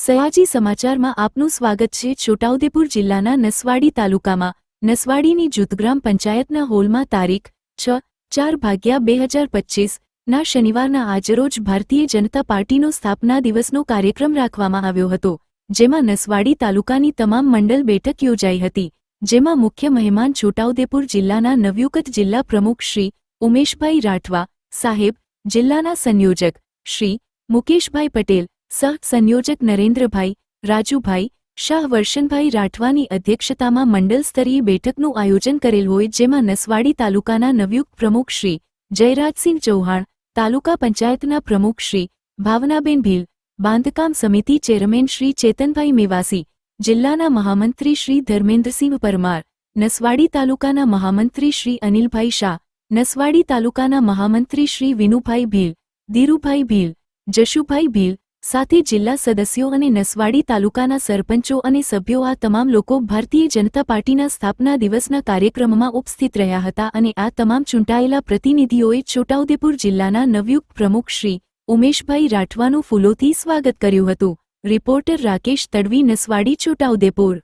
સયાજી સમાચારમાં આપનું સ્વાગત છે। છોટાઉદેપુર જિલ્લાના નસવાડી તાલુકામાં નસવાડીની જૂથગ્રામ પંચાયતના હોલમાં તારીખ 6/4/2025 ના શનિવારના આજરોજ ભારતીય જનતા પાર્ટીનો સ્થાપના દિવસનો કાર્યક્રમ રાખવામાં આવ્યો હતો, જેમાં નસવાડી તાલુકાની તમામ મંડળ બેઠક યોજાઈ હતી, જેમાં મુખ્ય મહેમાન છોટાઉદેપુર જિલ્લાના નવયુક્ત જિલ્લા પ્રમુખ શ્રી ઉમેશભાઈ રાઠવા સાહેબ, જિલ્લાના સંયોજક શ્રી મુકેશભાઈ પટેલ, સહ સંયોજક નરેન્દ્રભાઈ રાજુભાઈ શાહ વર્ષનભાઈ રાઠવાની અધ્યક્ષતામાં મંડળ સ્તરીય બેઠકનું આયોજન કરેલ હોય, જેમાં નસવાડી તાલુકાના નવયુક્ત પ્રમુખ શ્રી જયરાજસિંહ ચૌહાણ, તાલુકા પંચાયતના પ્રમુખ શ્રી ભાવનાબેન ભીલ, બાંધકામ સમિતિ ચેરમેન શ્રી ચેતનભાઈ મેવાસી, જિલ્લાના મહામંત્રી શ્રી ધર્મેન્દ્રસિંહ પરમાર, નસવાડી તાલુકાના મહામંત્રી શ્રી અનિલભાઈ શાહ, નસવાડી તાલુકાના મહામંત્રી શ્રી વિનુભાઈ ભીલ, ધીરુભાઈ ભીલ, જશુભાઈ ભીલ સાથે જિલ્લા સદસ્યો અને નસવાડી તાલુકાના સરપંચો અને સભ્યો આ તમામ લોકો ભારતીય જનતા પાર્ટીના સ્થાપના દિવસના કાર્યક્રમમાં ઉપસ્થિત રહ્યા હતા અને આ તમામ ચૂંટાયેલા પ્રતિનિધિઓએ છોટાઉદેપુર જિલ્લાના નવયુક્ત પ્રમુખ શ્રી ઉમેશભાઈ રાઠવાનું ફૂલોથી સ્વાગત કર્યું હતું। રિપોર્ટર રાકેશ તડવી, નસવાડી, છોટાઉદેપુર।